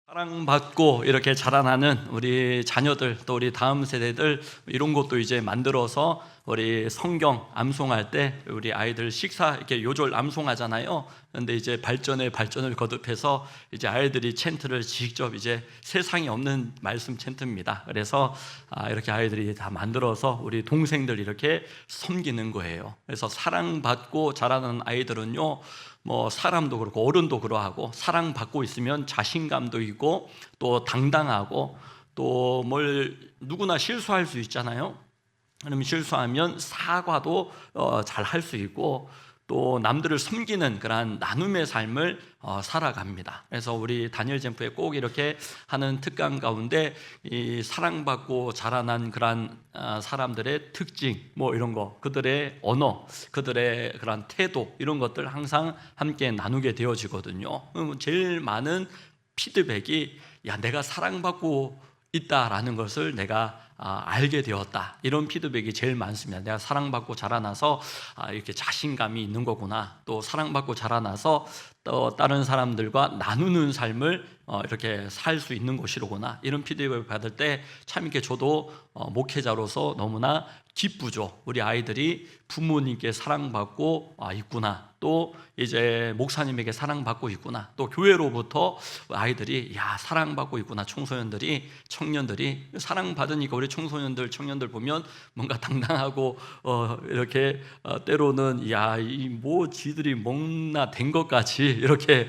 사랑받고 이렇게 자라나는 우리 자녀들, 또 우리 다음 세대들, 이런 것도 이제 만들어서 우리 성경 암송할 때 우리 아이들 식사 이렇게 요절 암송하잖아요. 그런데 이제 발전에 발전을 거듭해서 이제 아이들이 챈트를 직접 이제 세상에 없는 말씀 챈트입니다. 그래서 이렇게 아이들이 다 만들어서 우리 동생들 이렇게 섬기는 거예요. 그래서 사랑받고 자라는 아이들은요, 뭐 사람도 그렇고 어른도 그러하고, 사랑받고 있으면 자신감도 있고 또 당당하고, 또 뭘 누구나 실수할 수 있잖아요. 그러면 실수하면 사과도 잘 할 수 있고, 또 남들을 섬기는 그러한 나눔의 삶을 살아갑니다. 그래서 우리 다니엘 잼프에 꼭 이렇게 하는 특강 가운데 이 사랑받고 자라난 그러한 사람들의 특징, 뭐 이런 거, 그들의 언어, 그들의 그러한 태도, 이런 것들 항상 함께 나누게 되어지거든요. 제일 많은 피드백이, 야, 내가 사랑받고 있다라는 것을 내가 알게 되었다, 이런 피드백이 제일 많습니다. 내가 사랑받고 자라나서 이렇게 자신감이 있는 거구나, 또 사랑받고 자라나서 또 다른 사람들과 나누는 삶을 이렇게 살 수 있는 것이로구나, 이런 피드백을 받을 때 참 이렇게 저도 목회자로서 너무나 기쁘죠. 우리 아이들이 부모님께 사랑받고 있구나, 또 이제 목사님에게 사랑받고 있구나, 또 교회로부터 아이들이 야, 사랑받고 있구나, 청소년들이, 청년들이 사랑받으니까 우리 청소년들, 청년들 보면 뭔가 당당하고 이렇게 때로는 야, 이 뭐 지들이 뭔나 된 것 같이 이렇게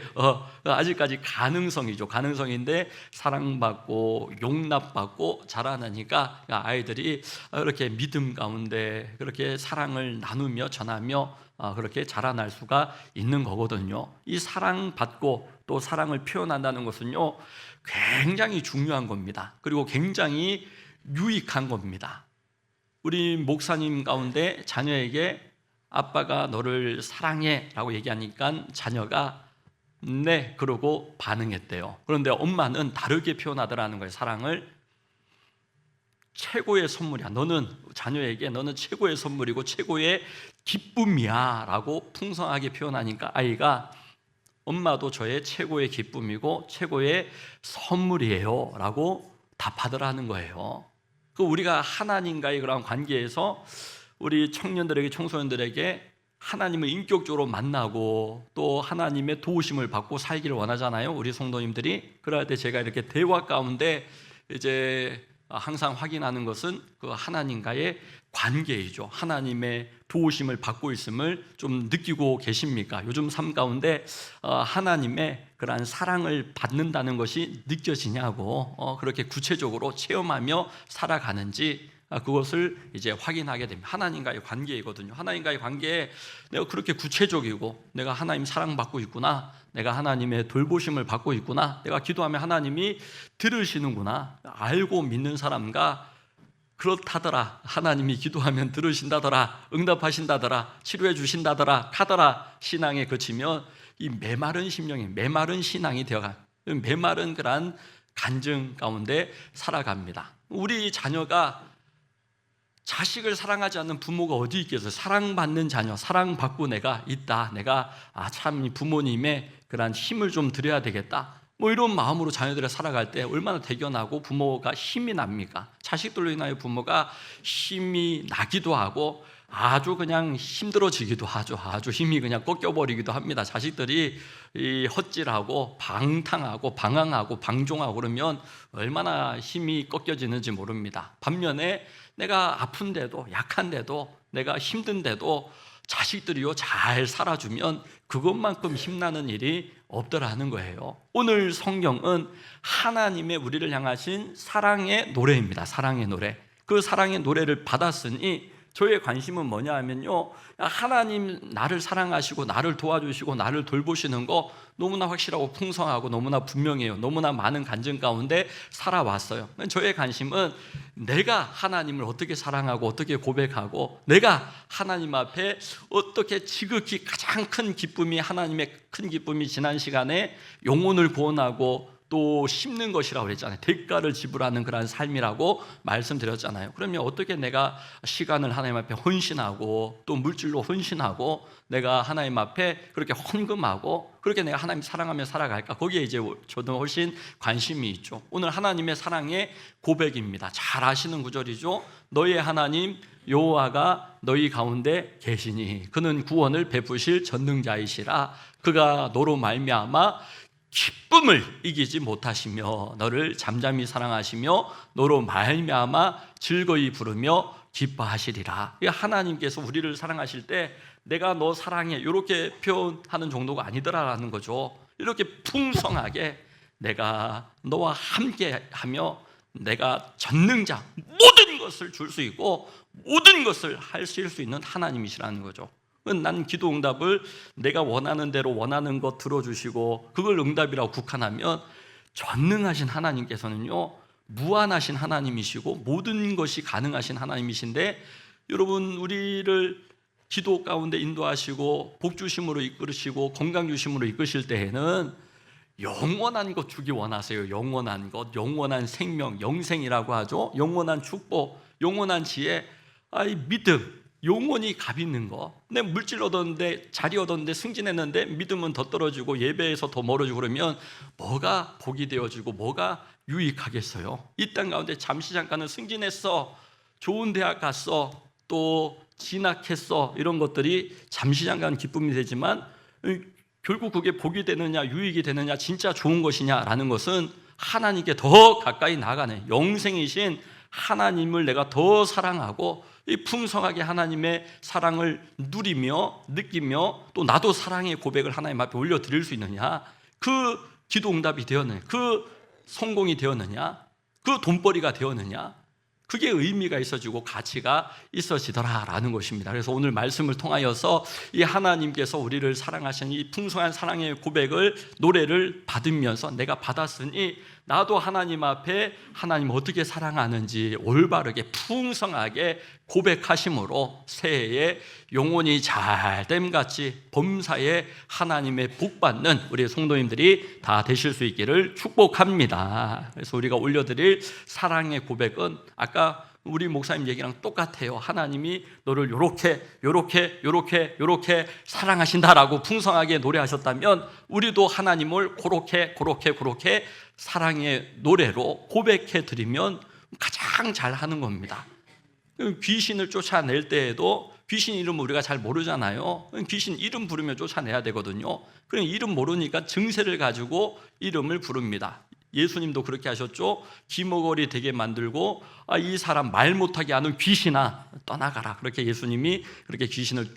아직까지 가능성이죠. 가능성인데 사랑받고 용납받고 자라나니까 아이들이 이렇게 믿음 가운데 그렇게 사랑을 나누며 전하며 그렇게 자라날 수가 있는 거거든요. 이 사랑받고 또 사랑을 표현한다는 것은요, 굉장히 중요한 겁니다. 그리고 굉장히 유익한 겁니다. 우리 목사님 가운데 자녀에게 아빠가 너를 사랑해 라고 얘기하니까 자녀가 네, 그러고 반응했대요. 그런데 엄마는 다르게 표현하더라는 거예요. 사랑을 최고의 선물이야, 너는, 자녀에게 너는 최고의 선물이고 최고의 기쁨이야 라고 풍성하게 표현하니까 아이가 엄마도 저의 최고의 기쁨이고 최고의 선물이에요 라고 답하더라는 거예요. 그 우리가 하나님과의 그런 관계에서 우리 청년들에게, 청소년들에게 하나님을 인격적으로 만나고 또 하나님의 도우심을 받고 살기를 원하잖아요, 우리 성도님들이. 그럴 때 제가 이렇게 대화 가운데 이제 항상 확인하는 것은 그 하나님과의 관계이죠. 하나님의 도우심을 받고 있음을 좀 느끼고 계십니까? 요즘 삶 가운데 하나님의 그러한 사랑을 받는다는 것이 느껴지냐고, 그렇게 구체적으로 체험하며 살아가는지 그것을 이제 확인하게 됩니다. 하나님과의 관계이거든요. 하나님과의 관계에 내가 그렇게 구체적이고, 내가 하나님 사랑받고 있구나, 내가 하나님의 돌보심을 받고 있구나, 내가 기도하면 하나님이 들으시는구나, 알고 믿는 사람과 그렇다더라, 하나님이 기도하면 들으신다더라, 응답하신다더라, 치료해 주신다더라 카더라 신앙에 그치면 이 메마른 심령이, 메마른 신앙이 되어가, 메마른 그러한 간증 가운데 살아갑니다. 우리 자녀가 자식을 사랑하지 않는 부모가 어디 있겠어요? 사랑받는 자녀, 사랑받고 내가 있다, 내가 참 부모님의 그런 힘을 좀 드려야 되겠다, 뭐 이런 마음으로 자녀들이 살아갈 때 얼마나 대견하고 부모가 힘이 납니까? 자식들로 인하여 부모가 힘이 나기도 하고 아주 그냥 힘들어지기도 하죠. 아주 힘이 그냥 꺾여버리기도 합니다. 자식들이 이 헛질하고 방탕하고 방황하고 방종하고 그러면 얼마나 힘이 꺾여지는지 모릅니다. 반면에 내가 아픈데도, 약한데도, 내가 힘든데도 자식들이요 잘 살아주면 그것만큼 힘나는 일이 없더라는 거예요. 오늘 성경은 하나님의 우리를 향하신 사랑의 노래입니다. 사랑의 노래. 그 사랑의 노래를 받았으니 저의 관심은 뭐냐 하면요, 하나님 나를 사랑하시고 나를 도와주시고 나를 돌보시는 거 너무나 확실하고 풍성하고 너무나 분명해요. 너무나 많은 간증 가운데 살아왔어요. 저의 관심은 내가 하나님을 어떻게 사랑하고 어떻게 고백하고, 내가 하나님 앞에 어떻게 지극히 가장 큰 기쁨이, 하나님의 큰 기쁨이 지난 시간에 영혼을 구원하고 또 심는 것이라고 그랬잖아요. 대가를 지불하는 그런 삶이라고 말씀드렸잖아요. 그러면 어떻게 내가 시간을 하나님 앞에 헌신하고 또 물질로 헌신하고 내가 하나님 앞에 그렇게 헌금하고 그렇게 내가 하나님 사랑하며 살아갈까? 거기에 이제 저도 훨씬 관심이 있죠. 오늘 하나님의 사랑의 고백입니다. 잘 아시는 구절이죠. 너의 하나님 여호와가 너희 가운데 계시니 그는 구원을 베푸실 전능자이시라. 그가 너로 말미암아 기쁨을 이기지 못하시며 너를 잠잠히 사랑하시며 너로 말미암아 즐거이 부르며 기뻐하시리라. 하나님께서 우리를 사랑하실 때 내가 너 사랑해 이렇게 표현하는 정도가 아니더라라는 거죠. 이렇게 풍성하게 내가 너와 함께하며 내가 전능자 모든 것을 줄 수 있고 모든 것을 하실 수 있는 하나님이시라는 거죠. 난 기도 응답을 내가 원하는 대로 원하는 것 들어주시고 그걸 응답이라고 국한하면 전능하신 하나님께서는요 무한하신 하나님이시고 모든 것이 가능하신 하나님이신데, 여러분 우리를 기도 가운데 인도하시고 복 주심으로 이끌으시고 건강 주심으로 이끄실 때에는 영원한 것 주기 원하세요. 영원한 것, 영원한 생명, 영생이라고 하죠. 영원한 축복, 영원한 지혜, 믿음, 영원히 값 있는 거. 내 물질 얻었는데 자리 얻었는데 승진했는데 믿음은 더 떨어지고 예배에서 더 멀어지고 그러면 뭐가 복이 되어지고 뭐가 유익하겠어요? 이 땅 가운데 잠시 잠깐은 승진했어, 좋은 대학 갔어, 또 진학했어, 이런 것들이 잠시 잠깐 기쁨이 되지만 결국 그게 복이 되느냐 유익이 되느냐 진짜 좋은 것이냐라는 것은 하나님께 더 가까이 나가는 영생이신 하나님을 내가 더 사랑하고 이 풍성하게 하나님의 사랑을 누리며 느끼며 또 나도 사랑의 고백을 하나님 앞에 올려드릴 수 있느냐, 그 기도 응답이 되었느냐, 그 성공이 되었느냐, 그 돈벌이가 되었느냐, 그게 의미가 있어지고 가치가 있어지더라라는 것입니다. 그래서 오늘 말씀을 통하여서 이 하나님께서 우리를 사랑하신 이 풍성한 사랑의 고백을 노래를 받으면서 내가 받았으니 나도 하나님 앞에 하나님 어떻게 사랑하는지 올바르게 풍성하게 고백하심으로 새해에 영혼이 잘됨같이 범사에 하나님의 복받는 우리 성도님들이 다 되실 수 있기를 축복합니다. 그래서 우리가 올려드릴 사랑의 고백은 아까 우리 목사님 얘기랑 똑같아요. 하나님이 너를 요렇게 사랑하신다라고 풍성하게 노래하셨다면 우리도 하나님을 그렇게 사랑의 노래로 고백해 드리면 가장 잘하는 겁니다. 귀신을 쫓아낼 때에도 귀신 이름 우리가 잘 모르잖아요. 귀신 이름 부르면 쫓아내야 되거든요. 그럼 이름 모르니까 증세를 가지고 이름을 부릅니다. 예수님도 그렇게 하셨죠. 기머거리 되게 만들고 이 사람 말 못하게 하는 귀신아 떠나가라, 그렇게 예수님이 그렇게 귀신을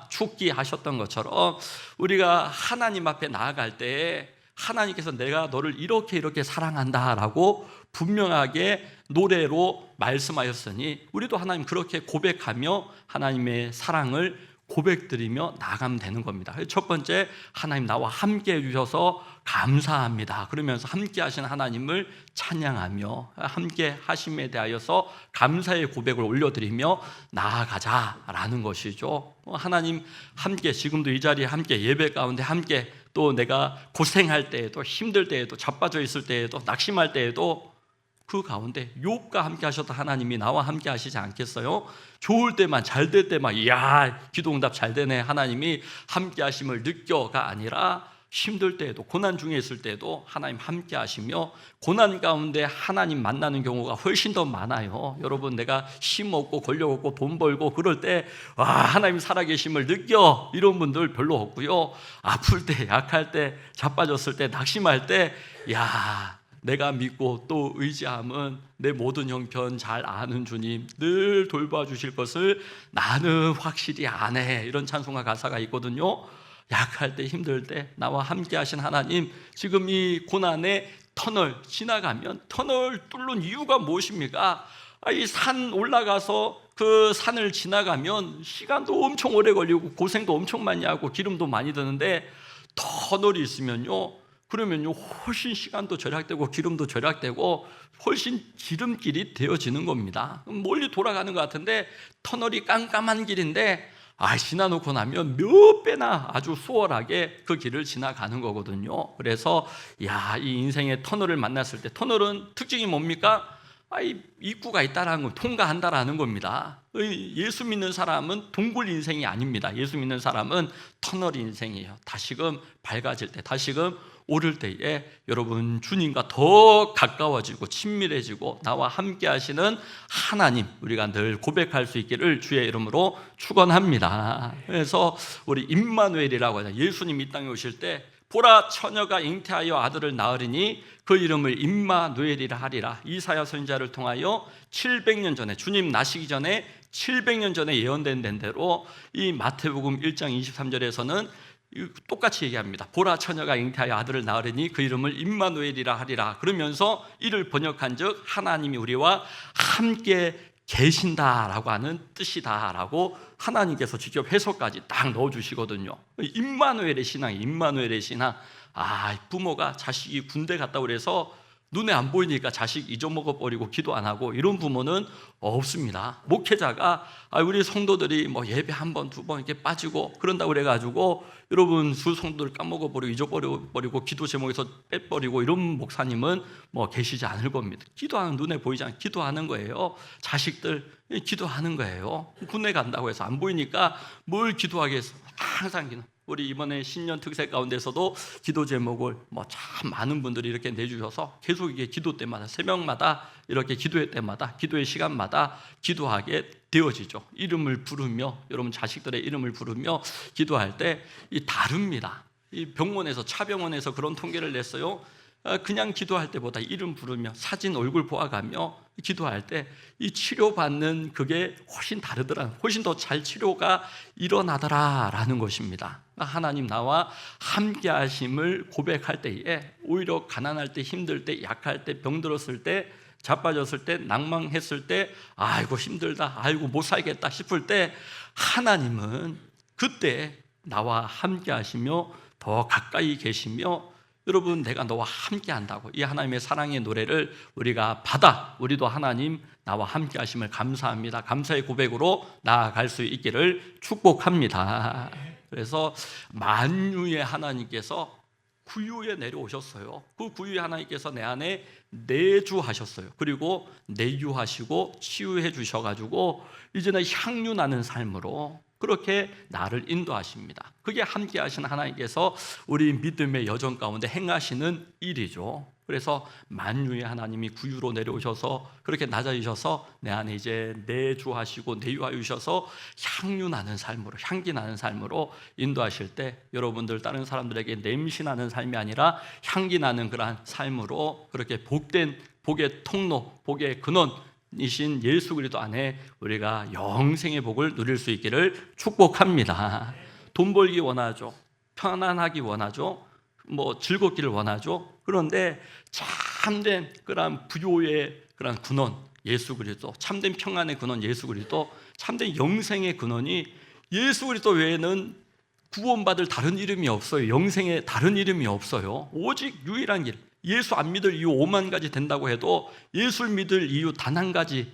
축기하셨던 것처럼 우리가 하나님 앞에 나아갈 때 하나님께서 내가 너를 이렇게 사랑한다라고 분명하게 노래로 말씀하셨으니 우리도 하나님 그렇게 고백하며 하나님의 사랑을 고백드리며 나가면 되는 겁니다. 첫 번째, 하나님 나와 함께 해주셔서 감사합니다 그러면서 함께 하신 하나님을 찬양하며 함께 하심에 대하여서 감사의 고백을 올려드리며 나아가자라는 것이죠. 하나님 함께, 지금도 이 자리에 함께 예배 가운데 함께, 또 내가 고생할 때에도 힘들 때에도 자빠져 있을 때에도 낙심할 때에도 그 가운데 욥과 함께 하셨던 하나님이 나와 함께 하시지 않겠어요? 좋을 때만, 잘 될 때만 이야 기도 응답 잘 되네 하나님이 함께 하심을 느껴가 아니라 힘들 때에도, 고난 중에 있을 때에도 하나님 함께 하시며 고난 가운데 하나님 만나는 경우가 훨씬 더 많아요. 여러분, 내가 힘 없고 권력 없고 돈 벌고 그럴 때 와 하나님 살아계심을 느껴, 이런 분들 별로 없고요. 아플 때, 약할 때, 자빠졌을 때, 낙심할 때 야 내가 믿고 또 의지함은 내 모든 형편 잘 아는 주님 늘 돌봐주실 것을 나는 확실히 아네, 이런 찬송가 가사가 있거든요. 약할 때, 힘들 때 나와 함께 하신 하나님, 지금 이 고난의 터널 지나가면, 터널 뚫는 이유가 무엇입니까? 이 산 올라가서 그 산을 지나가면 시간도 엄청 오래 걸리고 고생도 엄청 많이 하고 기름도 많이 드는데 터널이 있으면요, 그러면요 훨씬 시간도 절약되고 기름도 절약되고 훨씬 지름길이 되어지는 겁니다. 멀리 돌아가는 것 같은데 터널이 깜깜한 길인데 지나놓고 나면 몇 배나 아주 수월하게 그 길을 지나가는 거거든요. 그래서 이 인생의 터널을 만났을 때, 터널은 특징이 뭡니까? 입구가 있다라는 거, 통과한다라는 겁니다. 예수 믿는 사람은 동굴 인생이 아닙니다. 예수 믿는 사람은 터널 인생이에요. 다시금 밝아질 때, 다시금 오를 때에 여러분 주님과 더 가까워지고 친밀해지고 나와 함께 하시는 하나님, 우리가 늘 고백할 수 있기를 주의 이름으로 축원합니다. 그래서 우리 임마누엘이라고 하죠. 예수님 이 땅에 오실 때 보라, 처녀가 잉태하여 아들을 낳으리니 그 이름을 임마누엘이라 하리라. 이사야 선지자를 통하여 700년 전에, 주님 나시기 전에 700년 전에 예언된 대로 이 마태복음 1장 23절에서는 똑같이 얘기합니다. 보라, 처녀가 잉태하여 아들을 낳으리니 그 이름을 임마누엘이라 하리라. 그러면서 이를 번역한즉 하나님이 우리와 함께 계신다라고 하는 뜻이다라고 하나님께서 직접 해석까지 딱 넣어주시거든요. 임마누엘의 신앙이, 임마누엘의 신앙. 부모가 자식이 군대 갔다 그래서 눈에 안 보이니까 자식 잊어먹어버리고 기도 안 하고 이런 부모는 없습니다. 목회자가 우리 성도들이 예배 한 번, 두 번 이렇게 빠지고 그런다고 그래가지고 여러분 수 성도들 까먹어버리고 잊어버리고 기도 제목에서 빼버리고 이런 목사님은 계시지 않을 겁니다. 기도하는, 눈에 보이지 않게 기도하는 거예요. 자식들 기도하는 거예요. 군대 간다고 해서 안 보이니까 뭘 기도하겠어. 항상 기도. 우리 이번에 신년 특세 가운데서도 기도 제목을 참 많은 분들이 이렇게 내주셔서 계속 이게 기도 때마다, 새벽마다 이렇게 기도회 때마다, 기도의 시간마다 기도하게 되어지죠. 이름을 부르며, 여러분 자식들의 이름을 부르며 기도할 때 다릅니다. 이 병원에서, 차병원에서 그런 통계를 냈어요. 그냥 기도할 때보다 이름 부르며 사진 얼굴 보아가며 기도할 때 이 치료받는 그게 훨씬 다르더라, 훨씬 더 잘 치료가 일어나더라라는 것입니다. 하나님 나와 함께 하심을 고백할 때에 오히려 가난할 때, 힘들 때, 약할 때, 병들었을 때, 자빠졌을 때, 낭망했을 때, 아이고 힘들다, 아이고 못 살겠다 싶을 때 하나님은 그때 나와 함께 하시며 더 가까이 계시며, 여러분 내가 너와 함께 한다고 이 하나님의 사랑의 노래를 우리가 받아 우리도 하나님 나와 함께 하심을 감사합니다, 감사의 고백으로 나아갈 수 있기를 축복합니다. 그래서 만유의 하나님께서 구유에 내려오셨어요. 그 구유의 하나님께서 내 안에 내주하셨어요. 그리고 내유하시고 치유해 주셔가지고 이제는 향유 나는 삶으로 그렇게 나를 인도하십니다. 그게 함께 하신 하나님께서 우리 믿음의 여정 가운데 행하시는 일이죠. 그래서 만유의 하나님이 구유로 내려오셔서 그렇게 낮아지셔서 내 안에 이제 내주하시고 내유하여 주셔서 향유 나는 삶으로, 향기 나는 삶으로 인도하실 때 여러분들 다른 사람들에게 냄새 나는 삶이 아니라 향기 나는 그러한 삶으로 그렇게 복된 복의 통로, 복의 근원 이신 예수 그리스도 안에 우리가 영생의 복을 누릴 수 있기를 축복합니다. 돈 벌기 원하죠. 편안하기 원하죠. 즐겁기를 원하죠. 그런데 참된 그런 부요의 그런 근원 예수 그리스도, 참된 평안의 근원 예수 그리스도, 참된 영생의 근원이 예수 그리스도 외에는 구원받을 다른 이름이 없어요. 영생의 다른 이름이 없어요. 오직 유일한 길. 예수 안 믿을 이유 5만 가지 된다고 해도 예수를 믿을 이유 단 한 가지,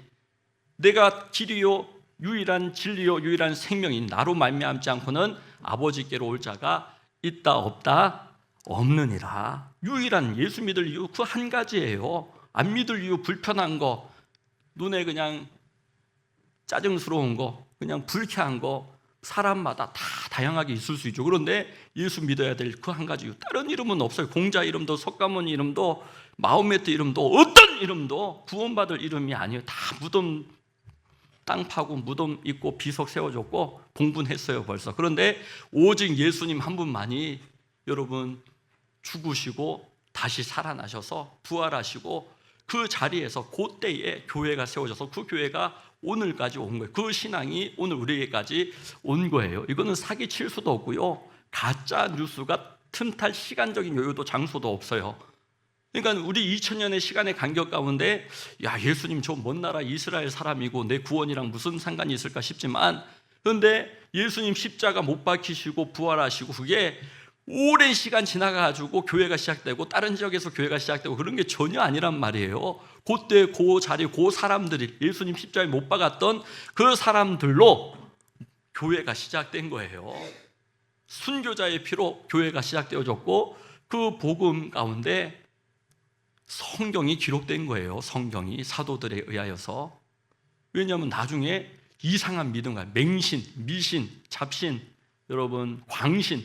내가 길이요 유일한 진리요 유일한 생명인 나로 말미암지 않고는 아버지께로 올 자가 있다 없다 없느니라. 유일한 예수 믿을 이유 그 한 가지예요. 안 믿을 이유 불편한 거, 눈에 그냥 짜증스러운 거, 그냥 불쾌한 거 사람마다 다 다양하게 있을 수 있죠. 그런데 예수 믿어야 될 그 한 가지 이유, 다른 이름은 없어요. 공자 이름도 석가모니 이름도 마호메트 이름도 어떤 이름도 구원받을 이름이 아니에요. 다 무덤 땅 파고 무덤 있고 비석 세워줬고 봉분했어요 벌써. 그런데 오직 예수님 한 분만이 여러분 죽으시고 다시 살아나셔서 부활하시고 그 자리에서 그때에 교회가 세워져서 그 교회가 오늘까지 온 거예요. 그 신앙이 오늘 우리에게까지 온 거예요. 이거는 사기칠 수도 없고요, 가짜 뉴스가 틈탈 시간적인 여유도 장소도 없어요. 그러니까 우리 2000년의 시간의 간격 가운데 예수님 저 먼 나라 이스라엘 사람이고 내 구원이랑 무슨 상관이 있을까 싶지만, 그런데 예수님 십자가 못 박히시고 부활하시고 그게 오랜 시간 지나가지고 교회가 시작되고 다른 지역에서 교회가 시작되고 그런 게 전혀 아니란 말이에요. 그때 그 자리 그 사람들이 예수님 십자가에 못 박았던 그 사람들로 교회가 시작된 거예요. 순교자의 피로 교회가 시작되어졌고 그 복음 가운데 성경이 기록된 거예요. 성경이 사도들에 의하여서. 왜냐하면 나중에 이상한 믿음과 맹신, 미신, 잡신, 여러분 광신,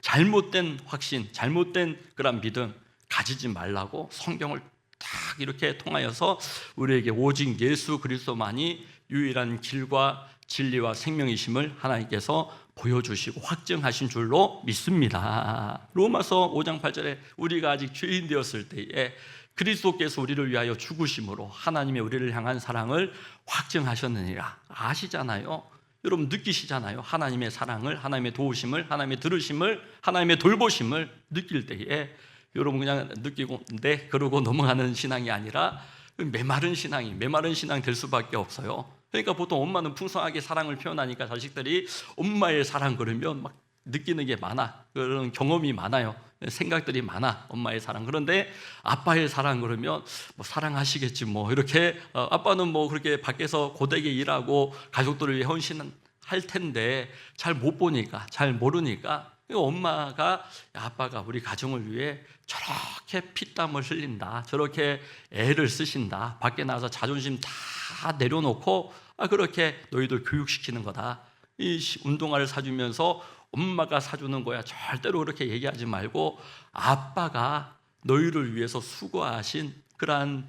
잘못된 확신, 잘못된 그런 믿음 가지지 말라고 성경을 딱 이렇게 통하여서 우리에게 오직 예수 그리스도만이 유일한 길과 진리와 생명이심을 하나님께서 보여주시고 확증하신 줄로 믿습니다. 로마서 5장 8절에 우리가 아직 죄인 되었을 때에 그리스도께서 우리를 위하여 죽으심으로 하나님의 우리를 향한 사랑을 확증하셨느니라. 아시잖아요. 여러분 느끼시잖아요. 하나님의 사랑을, 하나님의 도우심을, 하나님의 들으심을, 하나님의 돌보심을 느낄 때에 여러분 그냥 느끼고 네 그러고 넘어가는 신앙이 아니라 메마른 신앙 될 수밖에 없어요. 그러니까 보통 엄마는 풍성하게 사랑을 표현하니까 자식들이 엄마의 사랑 그러면 막 느끼는 게 많아. 그런 경험이 많아요. 생각들이 많아. 엄마의 사랑. 그런데 아빠의 사랑 그러면 뭐 사랑하시겠지 뭐 이렇게 아빠는 뭐 그렇게 밖에서 고되게 일하고 가족들을 위해 헌신할 텐데 잘 못 보니까 잘 모르니까 엄마가 아빠가 우리 가정을 위해 저렇게 피땀을 흘린다. 저렇게 애를 쓰신다. 밖에 나가서 자존심 다 내려놓고 그렇게 너희들 교육시키는 거다. 이 운동화를 사주면서 엄마가 사주는 거야. 절대로 그렇게 얘기하지 말고 아빠가 너희를 위해서 수고하신 그러한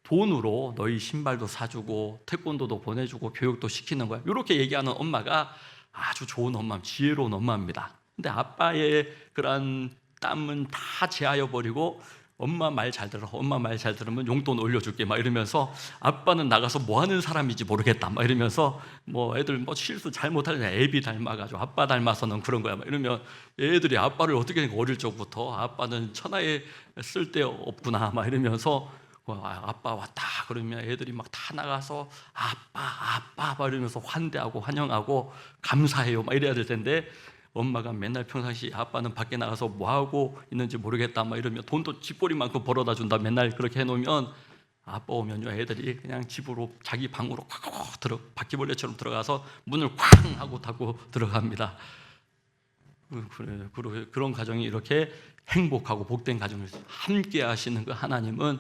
돈으로 너희 신발도 사주고 태권도도 보내주고 교육도 시키는 거야. 이렇게 얘기하는 엄마가 아주 좋은 엄마, 지혜로운 엄마입니다. 근데 아빠의 그런 땀은 다 제하여 버리고 엄마 말 잘 들어. 엄마 말 잘 들으면 용돈 올려줄게. 막 이러면서 아빠는 나가서 뭐 하는 사람인지 모르겠다. 막 이러면서 뭐 애들 뭐 실수 잘못하려면 애비 닮아가지고 아빠 닮아서는 그런 거야. 막 이러면 애들이 아빠를 어떻게 어릴 적부터 아빠는 천하에 쓸데 없구나. 막 이러면서 아빠 왔다 그러면 애들이 막 다 나가서 아빠 막 이러면서 환대하고 환영하고 감사해요. 막 이래야 될 텐데 엄마가 맨날 평상시 아빠는 밖에 나가서 뭐 하고 있는지 모르겠다 막 이러면 돈도 집보리만큼 벌어다 준다 맨날 그렇게 해놓으면 아빠 오면요 애들이 그냥 집으로 자기 방으로 콱 들어 바퀴벌레처럼 들어가서 문을 쾅 하고 닫고 들어갑니다. 그런 가정이 이렇게 행복하고 복된 가정을 함께 하시는 그 하나님은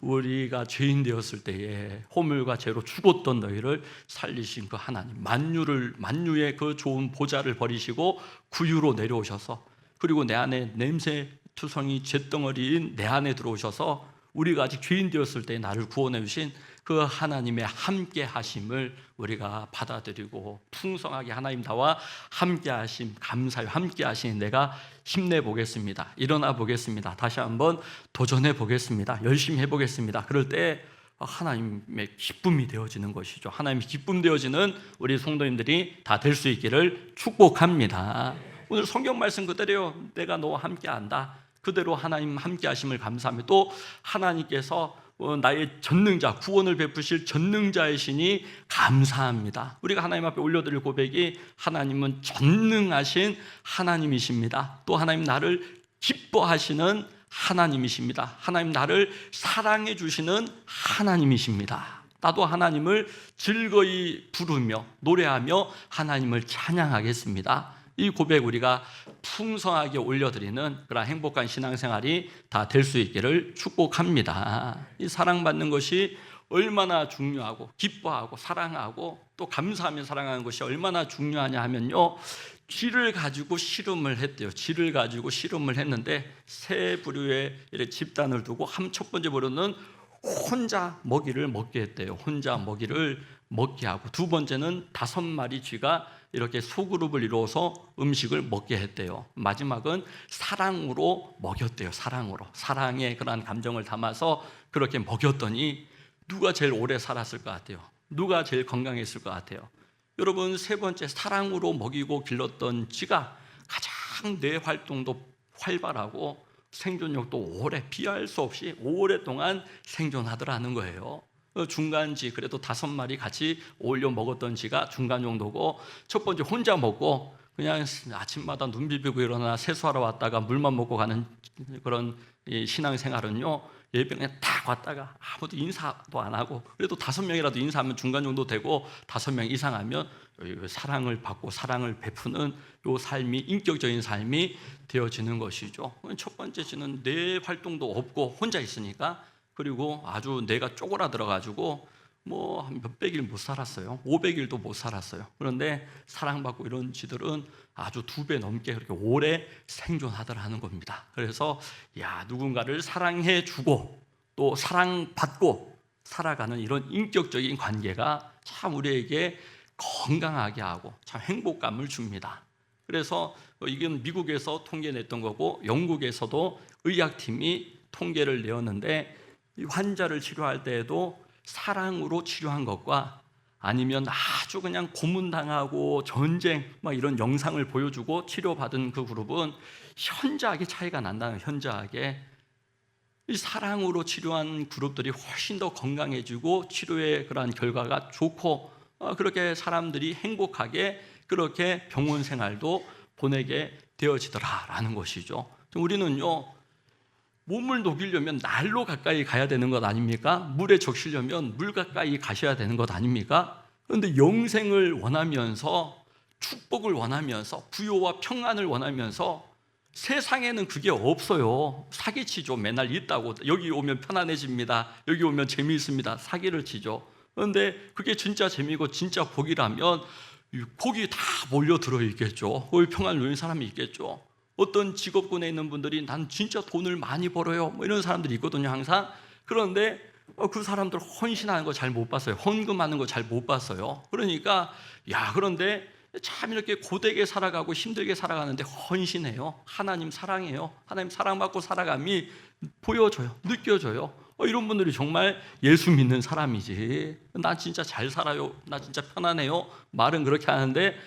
우리가 죄인 되었을 때에 허물과 죄로 죽었던 너희를 살리신 그 하나님, 만유의 그 좋은 보좌를 버리시고 구유로 내려오셔서 그리고 내 안에 냄새투성이 잿덩어리인 내 안에 들어오셔서 우리가 아직 죄인 되었을 때 나를 구원해 주신 그 하나님의 함께 하심을 우리가 받아들이고 풍성하게 하나님 나와 함께 하심 감사히 함께 하신 내가 힘내 보겠습니다. 일어나 보겠습니다. 다시 한번 도전해 보겠습니다. 열심히 해 보겠습니다. 그럴 때 하나님의 기쁨이 되어지는 것이죠. 하나님의 기쁨 되어지는 우리 성도님들이 다 될 수 있기를 축복합니다. 오늘 성경 말씀 그대로 내가 너와 함께 한다. 그대로 하나님 함께 하심을 감사하며 또 하나님께서 나의 전능자, 구원을 베푸실 전능자의 신이 감사합니다. 우리가 하나님 앞에 올려드릴 고백이 하나님은 전능하신 하나님이십니다. 또 하나님 나를 기뻐하시는 하나님이십니다. 하나님 나를 사랑해 주시는 하나님이십니다. 나도 하나님을 즐거이 부르며 노래하며 하나님을 찬양하겠습니다. 이 고백 우리가 풍성하게 올려드리는 그런 행복한 신앙생활이 다 될 수 있기를 축복합니다. 이 사랑받는 것이 얼마나 중요하고 기뻐하고 사랑하고 또 감사하며 사랑하는 것이 얼마나 중요하냐 하면요, 쥐를 가지고 씨름을 했대요. 쥐를 가지고 씨름을 했는데 세 부류의 집단을 두고 첫 번째 부류는 혼자 먹이를 먹게 했대요. 혼자 먹이를 먹게 하고 두 번째는 5마리 쥐가 이렇게 소그룹을 이루어서 음식을 먹게 했대요. 마지막은 사랑으로 먹였대요. 사랑의 그러한 감정을 담아서 그렇게 먹였더니 누가 제일 오래 살았을 것 같아요? 누가 제일 건강했을 것 같아요? 여러분, 세 번째 사랑으로 먹이고 길렀던 쥐가 가장 뇌 활동도 활발하고 생존력도 오래 피할 수 없이 오랫동안 생존하더라는 거예요. 중간지 그래도 5마리 같이 어울려 먹었던 쥐가 중간 정도고 첫 번째 혼자 먹고 그냥 아침마다 눈 비비고 일어나 세수하러 왔다가 물만 먹고 가는 그런 신앙생활은요, 예배 그냥 딱 왔다가 아무도 인사도 안 하고, 그래도 5명이라도 인사하면 중간 정도 되고 5명 이상하면 사랑을 받고 사랑을 베푸는 요 삶이, 인격적인 삶이 되어지는 것이죠. 첫 번째는 내 활동도 없고 혼자 있으니까, 그리고 아주 내가 쪼그라들어 가지고 뭐 한 몇백일 못 살았어요. 500일도 못 살았어요. 그런데 사랑받고 이런 지들은 아주 2배 넘게 그렇게 오래 생존하더라는 겁니다. 그래서 누군가를 사랑해 주고 또 사랑받고 살아가는 이런 인격적인 관계가 참 우리에게 건강하게 하고 참 행복감을 줍니다. 그래서 이건 미국에서 통계 냈던 거고, 영국에서도 의학팀이 통계를 내었는데, 이 환자를 치료할 때에도 사랑으로 치료한 것과 아니면 아주 그냥 고문당하고 전쟁 막 이런 영상을 보여주고 치료받은 그 그룹은 현저하게 차이가 난다는 거예요. 현저하게. 이 사랑으로 치료한 그룹들이 훨씬 더 건강해지고 치료의 그러한 결과가 좋고, 그렇게 사람들이 행복하게 그렇게 병원 생활도 보내게 되어지더라라는 것이죠. 우리는요, 몸을 녹이려면 날로 가까이 가야 되는 것 아닙니까? 물에 적시려면 물 가까이 가셔야 되는 것 아닙니까? 그런데 영생을 원하면서, 축복을 원하면서, 부요와 평안을 원하면서 세상에는 그게 없어요. 사기치죠. 맨날 있다고, 여기 오면 편안해집니다, 여기 오면 재미있습니다, 사기를 치죠. 그런데 그게 진짜 재미고 진짜 복이라면 거기 다 몰려들어 있겠죠. 거기 평안을 누리는 사람이 있겠죠. 어떤 직업군에 있는 분들이 난 진짜 돈을 많이 벌어요, 뭐 이런 사람들이 있거든요, 항상. 그런데 그 사람들 헌신하는 거 잘 못 봤어요. 헌금하는 거 잘 못 봤어요. 그러니까 그런데 참 이렇게 고되게 살아가고 힘들게 살아가는데 헌신해요. 하나님 사랑해요. 하나님 사랑받고 살아감이 보여져요, 느껴져요. 이런 분들이 정말 예수 믿는 사람이지. 나 진짜 잘 살아요, 나 진짜 편안해요, 말은 그렇게 하는데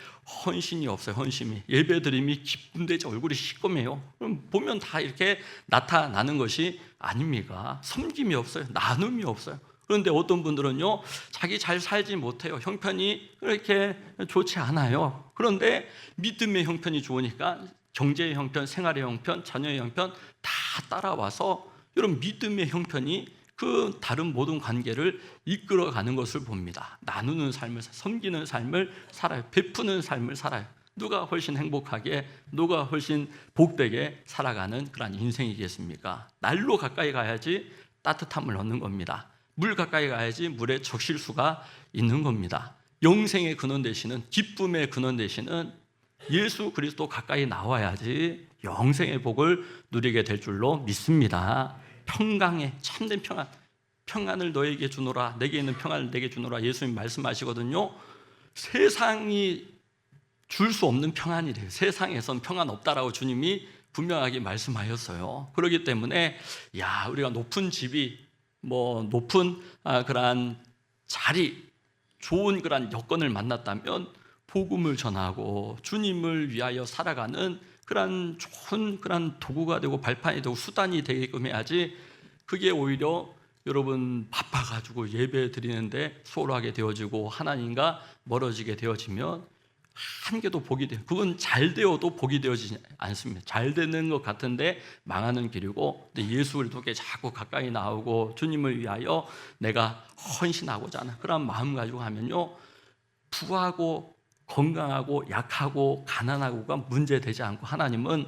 헌신이 없어요. 헌신이. 예배드림이 기쁜데 얼굴이 시꺼매요. 그럼 보면 다 이렇게 나타나는 것이 아닙니까? 섬김이 없어요. 나눔이 없어요. 그런데 어떤 분들은요, 자기 잘 살지 못해요. 형편이 그렇게 좋지 않아요. 그런데 믿음의 형편이 좋으니까 경제의 형편, 생활의 형편, 자녀의 형편 다 따라와서 이런 믿음의 형편이 그 다른 모든 관계를 이끌어가는 것을 봅니다. 나누는 삶을, 섬기는 삶을 살아요. 베푸는 삶을 살아요. 누가 훨씬 행복하게, 누가 훨씬 복되게 살아가는 그런 인생이겠습니까? 날로 가까이 가야지 따뜻함을 얻는 겁니다. 물 가까이 가야지 물에 적실 수가 있는 겁니다. 영생의 근원 되시는, 기쁨의 근원 되시는 예수 그리스도 가까이 나와야지 영생의 복을 누리게 될 줄로 믿습니다. 평강에 참된 평안, 평안을 너에게 주노라, 내게 있는 평안을 내게 주노라, 예수님 말씀하시거든요. 세상이 줄 수 없는 평안이래요. 세상에선 평안 없다라고 주님이 분명하게 말씀하셨어요. 그렇기 때문에 우리가 높은 집이, 높은 그러한 자리, 좋은 그러한 여건을 만났다면 복음을 전하고 주님을 위하여 살아가는 그런 좋은 그런 도구가 되고 발판이 되고 수단이 되게끔 해야지, 그게 오히려 여러분 바빠가지고 예배 드리는데 소홀하게 되어지고 하나님과 멀어지게 되어지면 한 개도 복이 돼요. 그건 잘 되어도 복이 되어지지 않습니다. 잘 되는 것 같은데 망하는 길이고, 근데 예수 그리스도께 자꾸 가까이 나오고 주님을 위하여 내가 헌신하고자 하는 그런 마음 가지고 하면요, 부하고 건강하고 약하고 가난하고가 문제되지 않고 하나님은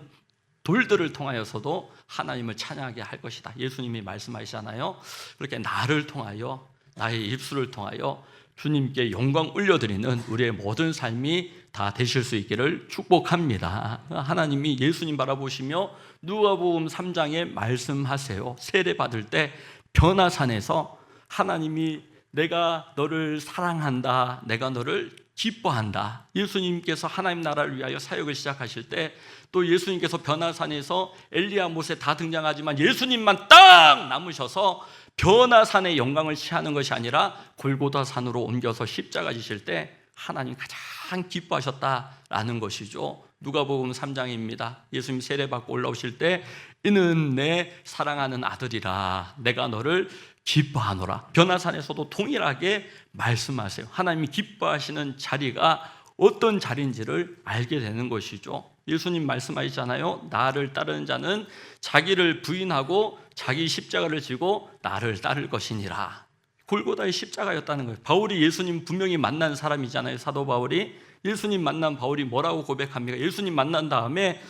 돌들을 통하여서도 하나님을 찬양하게 할 것이다. 예수님이 말씀하시잖아요. 그렇게 나를 통하여, 나의 입술을 통하여 주님께 영광 올려드리는 우리의 모든 삶이 다 되실 수 있기를 축복합니다. 하나님이 예수님 바라보시며 누가복음 3장에 말씀하세요. 세례 받을 때 변화산에서 하나님이 내가 너를 사랑한다, 내가 너를 기뻐한다. 예수님께서 하나님 나라를 위하여 사역을 시작하실 때 또 예수님께서 변화산에서 엘리야, 모세 다 등장하지만 예수님만 딱 남으셔서 변화산의 영광을 취하는 것이 아니라 골고다 산으로 옮겨서 십자가 지실 때 하나님 가장 기뻐하셨다라는 것이죠. 누가복음 3장입니다. 예수님 세례받고 올라오실 때 이는 내 사랑하는 아들이라, 내가 너를 기뻐하노라. 변화산에서도 동일하게 말씀하세요. 하나님이 기뻐하시는 자리가 어떤 자리인지를 알게 되는 것이죠. 예수님 말씀하시잖아요. 나를 따르는 자는 자기를 부인하고 자기 십자가를 지고 나를 따를 것이니라. 골고다의 십자가였다는 거예요. 바울이 예수님 분명히 만난 사람이잖아요. 사도 바울이. 예수님 만난 바울이 뭐라고 고백합니까? 예수님 만난 다음에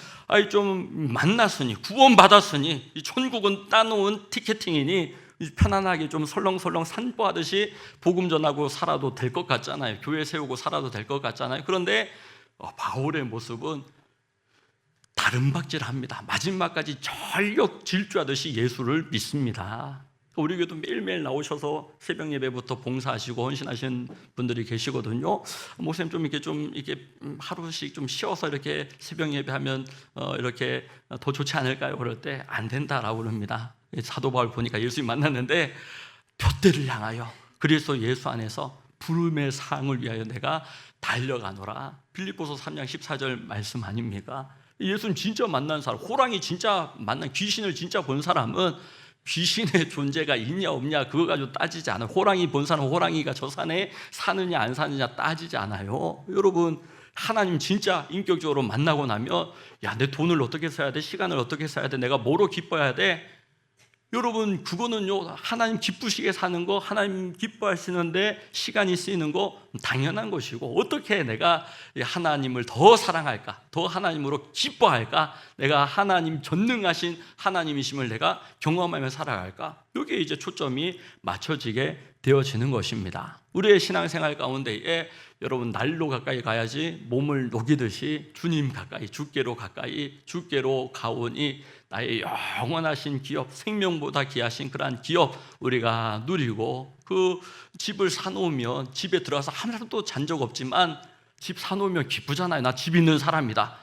좀 만났으니, 구원받았으니, 이 천국은 따놓은 티켓팅이니 편안하게 좀 설렁설렁 산보하듯이 복음 전하고 살아도 될 것 같잖아요. 교회 세우고 살아도 될 것 같잖아요. 그런데 바울의 모습은 다른 박질합니다. 마지막까지 전력 질주하듯이 예수를 믿습니다. 우리 교회도 매일매일 나오셔서 새벽 예배부터 봉사하시고 헌신하신 분들이 계시거든요. 목사님 좀 이렇게 하루씩 좀 쉬어서 이렇게 새벽 예배하면 이렇게 더 좋지 않을까요? 그럴 때 안 된다라고 그럽니다. 사도 바울 보니까 예수님 만났는데 둯대를 향하여 그리스도 예수 안에서 부름의 상을 위하여 내가 달려가노라. 빌립보서 3장 14절 말씀 아닙니까? 예수님 진짜 만난 사람, 호랑이 진짜 만난, 귀신을 진짜 본 사람은 귀신의 존재가 있냐 없냐 그거 가지고 따지지 않아요. 호랑이 본 사람은 호랑이가 저 산에 사느냐 안 사느냐 따지지 않아요. 여러분, 하나님 진짜 인격적으로 만나고 나면 내 돈을 어떻게 써야 돼? 시간을 어떻게 써야 돼? 내가 뭐로 기뻐해야 돼? 여러분, 그거는요, 하나님 기쁘시게 사는 거, 하나님 기뻐하시는데 시간이 쓰이는 거 당연한 것이고, 어떻게 내가 하나님을 더 사랑할까? 더 하나님으로 기뻐할까? 내가 하나님 전능하신 하나님이심을 내가 경험하며 살아갈까? 여기에 이제 초점이 맞춰지게 되어지는 것입니다. 우리의 신앙생활 가운데에 여러분, 날로 가까이 가야지 몸을 녹이듯이 주님 가까이, 주께로 가까이, 주께로 가오니 나의 영원하신 기업, 생명보다 귀하신 그러한 기업 우리가 누리고, 그 집을 사놓으면 집에 들어가서 하나도 잔 적 없지만 집 사놓으면 기쁘잖아요. 나 집 있는 사람이다.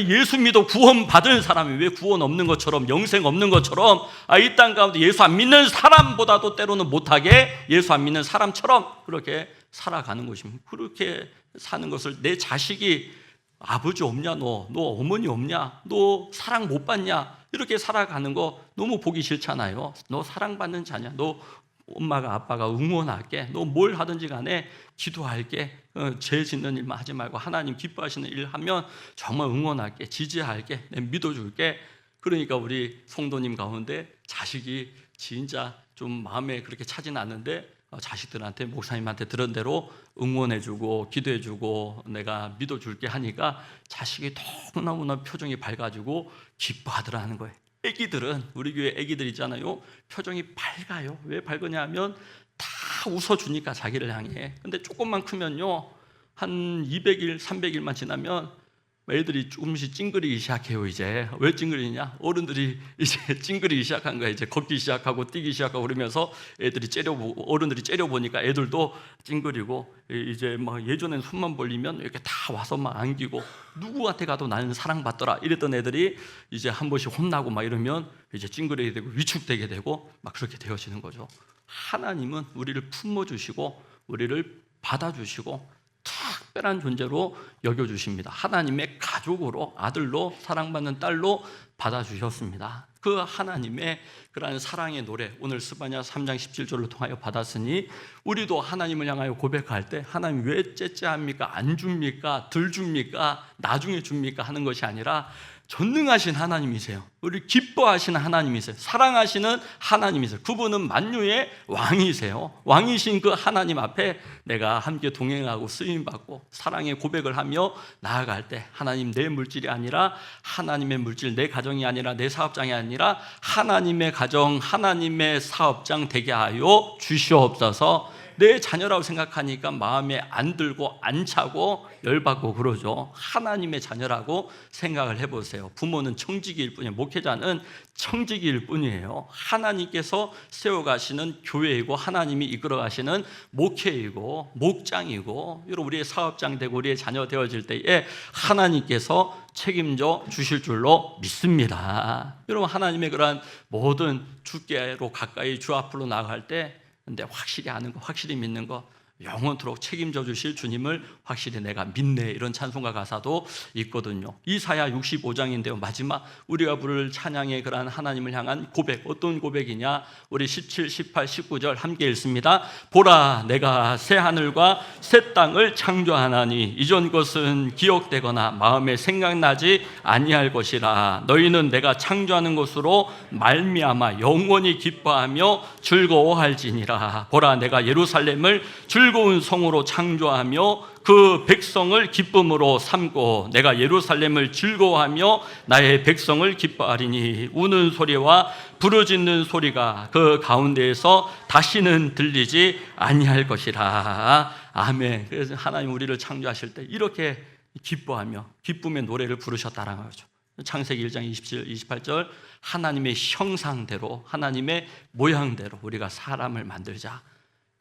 예수 믿어 구원 받은 사람이 왜 구원 없는 것처럼, 영생 없는 것처럼 이 땅 가운데 예수 안 믿는 사람보다도 때로는 못하게 예수 안 믿는 사람처럼 그렇게 살아가는 것입니다. 그렇게 사는 것을 내 자식이 아버지 없냐, 너 어머니 없냐, 너 사랑 못 받냐, 이렇게 살아가는 거 너무 보기 싫잖아요. 너 사랑받는 자냐, 너 엄마가 아빠가 응원할게, 너 뭘 하든지 간에 기도할게, 죄 짓는 일만 하지 말고 하나님 기뻐하시는 일 하면 정말 응원할게, 지지할게, 내가 믿어줄게. 그러니까 우리 성도님 가운데 자식이 진짜 좀 마음에 그렇게 차진 않는데 자식들한테, 목사님한테 들은 대로 응원해주고 기도해주고 내가 믿어줄게 하니까 자식이 너무너무나 표정이 밝아지고 기뻐하더라는 거예요. 애기들은, 우리 교회 애기들 있잖아요, 표정이 밝아요. 왜 밝으냐 하면 다 웃어주니까, 자기를 향해. 근데 조금만 크면요, 한 200일, 300일만 지나면 애들이 조금씩 찡그리기 시작해요. 이제 왜 찡그리냐? 어른들이 이제 찡그리기 시작한 거야. 이제 걷기 시작하고 뛰기 시작하고 그러면서 애들이 어른들이 째려보니까 애들도 찡그리고, 이제 막 예전엔 손만 벌리면 이렇게 다 와서 막 안기고, 누구한테 가도 나는 사랑받더라 이랬던 애들이 이제 한 번씩 혼나고 막 이러면 이제 찡그리게 되고 위축되게 되고 막 그렇게 되어지는 거죠. 하나님은 우리를 품어주시고 우리를 받아주시고 특별한 존재로 여겨주십니다. 하나님의 가족으로, 아들로, 사랑받는 딸로 받아주셨습니다. 그 하나님의 그러한 사랑의 노래, 오늘 스바냐 3장 17절을 통하여 받았으니 우리도 하나님을 향하여 고백할 때 하나님 왜 째째합니까? 안 줍니까? 덜 줍니까? 나중에 줍니까? 하는 것이 아니라 전능하신 하나님이세요. 우리 기뻐하시는 하나님이세요. 사랑하시는 하나님이세요. 그분은 만유의 왕이세요. 왕이신 그 하나님 앞에 내가 함께 동행하고 쓰임받고 사랑의 고백을 하며 나아갈 때, 하나님 내 물질이 아니라 하나님의 물질, 내 가정이 아니라 내 사업장이 아니라 하나님의 가정, 하나님의 사업장 되게 하여 주시옵소서. 내 자녀라고 생각하니까 마음에 안 들고 안 차고 열받고 그러죠. 하나님의 자녀라고 생각을 해보세요. 부모는 청지기일 뿐이에요. 목회자는 청지기일 뿐이에요. 하나님께서 세워가시는 교회이고 하나님이 이끌어가시는 목회이고 목장이고, 여러분 우리의 사업장 되고 우리의 자녀 되어질 때에 하나님께서 책임져 주실 줄로 믿습니다. 여러분, 하나님의 그러한 모든 주께로 가까이 주 앞으로 나아갈 때 근데 확실히 아는 거, 확실히 믿는 거, 영원토록 책임져 주실 주님을 확실히 내가 믿네. 이런 찬송가 가사도 있거든요. 이사야 65장인데요. 마지막 우리가 부를 찬양의 그러한 하나님을 향한 고백, 어떤 고백이냐? 우리 17, 18, 19절 함께 읽습니다. 보라, 내가 새 하늘과 새 땅을 창조하나니 이전 것은 기억되거나 마음에 생각나지 아니할 것이라. 너희는 내가 창조하는 것으로 말미암아 영원히 기뻐하며 즐거워할지니라. 보라, 내가 예루살렘을 즐거운 성으로 창조하며 그 백성을 기쁨으로 삼고 내가 예루살렘을 즐거워하며 나의 백성을 기뻐하리니 우는 소리와 부르짖는 소리가 그 가운데에서 다시는 들리지 아니할 것이라. 아멘. 그래서 하나님 우리를 창조하실 때 이렇게 기뻐하며 기쁨의 노래를 부르셨다라는 거죠. 창세기 1장 27, 28절 하나님의 형상대로 하나님의 모양대로 우리가 사람을 만들자.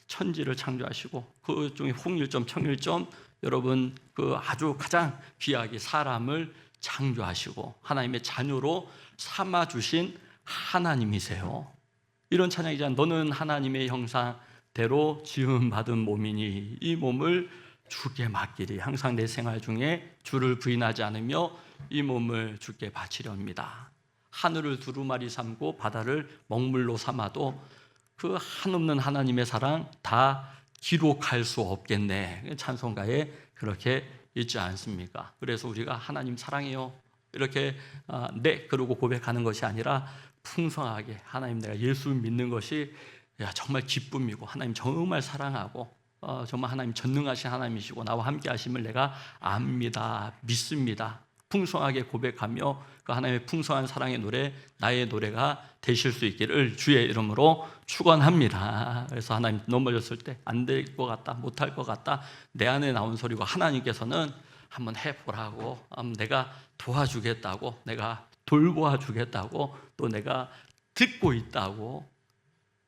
천지를 창조하시고 그 중에 홍일점, 청일점 여러분 그 아주 가장 귀하게 사람을 창조하시고 하나님의 자녀로 삼아주신 하나님이세요. 이런 찬양이잖아. 너는 하나님의 형상대로 지음받은 몸이니 이 몸을 주께 맡기리. 항상 내 생활 중에 주를 부인하지 않으며 이 몸을 주께 바치렵니다. 하늘을 두루마리 삼고 바다를 먹물로 삼아도 그 한없는 하나님의 사랑 다 기록할 수 없겠네. 찬송가에 그렇게 있지 않습니까? 그래서 우리가 하나님 사랑해요 이렇게 네 그러고 고백하는 것이 아니라 풍성하게 하나님 내가 예수 믿는 것이 정말 기쁨이고 하나님 정말 사랑하고 정말 하나님 전능하신 하나님이시고 나와 함께 하심을 내가 압니다, 믿습니다. 풍성하게 고백하며 그 하나님의 풍성한 사랑의 노래 나의 노래가 되실 수 있기를 주의 이름으로 축원합니다. 그래서 하나님 넘어졌을 때 안 될 것 같다, 못할 것 같다 내 안에 나온 소리고 하나님께서는 한번 해보라고 내가 도와주겠다고 내가 돌보아주겠다고 또 내가 듣고 있다고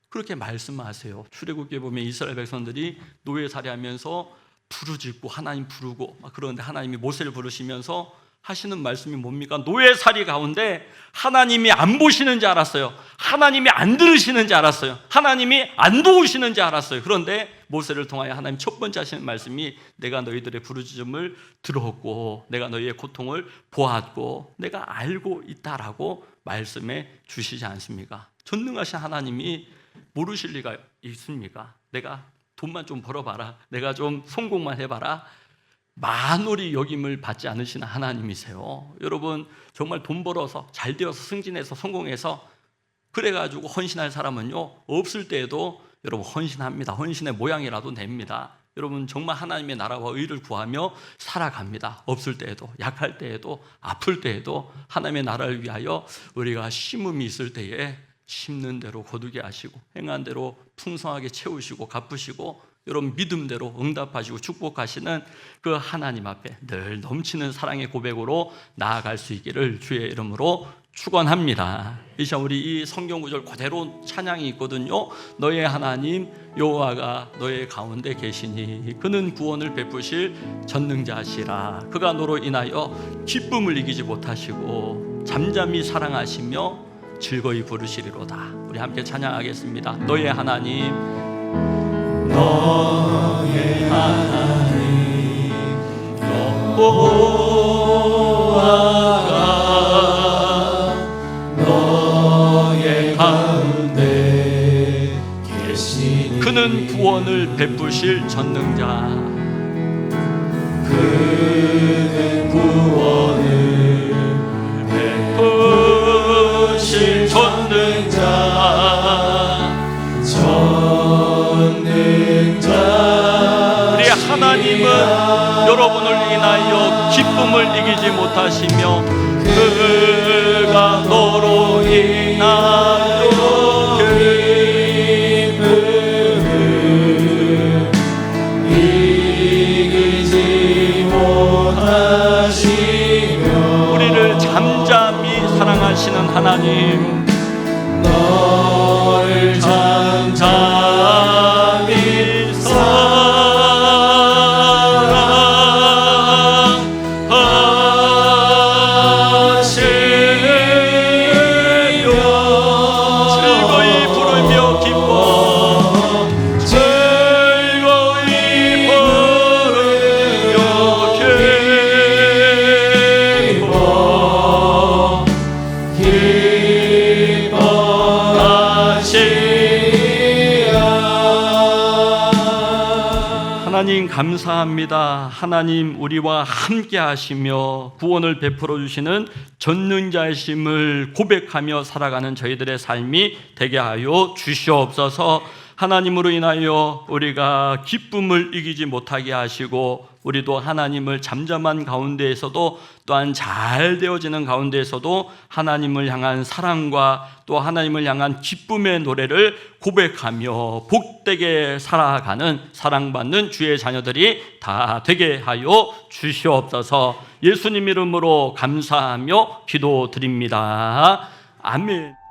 그렇게 말씀하세요. 출애굽기에 보면 이스라엘 백성들이 노예살이하면서 부르짖고 하나님 부르고 그런데 하나님이 모세를 부르시면서 하시는 말씀이 뭡니까? 노예살이 가운데 하나님이 안 보시는지 알았어요. 하나님이 안 들으시는지 알았어요. 하나님이 안 도우시는지 알았어요. 그런데 모세를 통하여 하나님 첫 번째 하시는 말씀이 내가 너희들의 부르짖음을 들었고 내가 너희의 고통을 보았고 내가 알고 있다라고 말씀해 주시지 않습니까? 전능하신 하나님이 모르실 리가 있습니까? 내가 돈만 좀 벌어봐라, 내가 좀 성공만 해봐라, 만홀히 여김을 받지 않으시는 하나님이세요. 여러분 정말 돈 벌어서 잘 되어서 승진해서 성공해서 그래가지고 헌신할 사람은요 없을 때에도 여러분 헌신합니다. 헌신의 모양이라도 냅니다. 여러분 정말 하나님의 나라와 의를 구하며 살아갑니다. 없을 때에도 약할 때에도 아플 때에도 하나님의 나라를 위하여 우리가 심음이 있을 때에 심는 대로 거두게 하시고 행한 대로 풍성하게 채우시고 갚으시고 여러분 믿음대로 응답하시고 축복하시는 그 하나님 앞에 늘 넘치는 사랑의 고백으로 나아갈 수 있기를 주의 이름으로 축원합니다. 이 시간 우리 이 성경 구절 그대로 찬양이 있거든요. 너의 하나님 여호와가 너의 가운데 계시니 그는 구원을 베푸실 전능자시라. 그가 너로 인하여 기쁨을 이기지 못하시고 잠잠히 사랑하시며 즐거이 부르시리로다. 우리 함께 찬양하겠습니다. 너의 하나님 너의 하나님 여호와가 너의 가운데 계시니 그는 구원을 베푸실 전능자 그는 구원을 베푸실 우리 하나님은 여러분을 인하여 기쁨을 이기지 못하시며 그가 너로 인하여 기쁨을 이기지 못하시며 우리를 잠잠히 사랑하시는 하나님 너를 잠잠히 사랑하시며 즐거이 부르며 기뻐 즐거이 하나님 감사합니다. 하나님 우리와 함께 하시며 구원을 베풀어 주시는 전능자이심을 고백하며 살아가는 저희들의 삶이 되게 하여 주시옵소서. 하나님으로 인하여 우리가 기쁨을 이기지 못하게 하시고 우리도 하나님을 잠잠한 가운데에서도 또한 잘 되어지는 가운데에서도 하나님을 향한 사랑과 또 하나님을 향한 기쁨의 노래를 고백하며 복되게 살아가는 사랑받는 주의 자녀들이 다 되게 하여 주시옵소서. 예수님 이름으로 감사하며 기도드립니다. 아멘.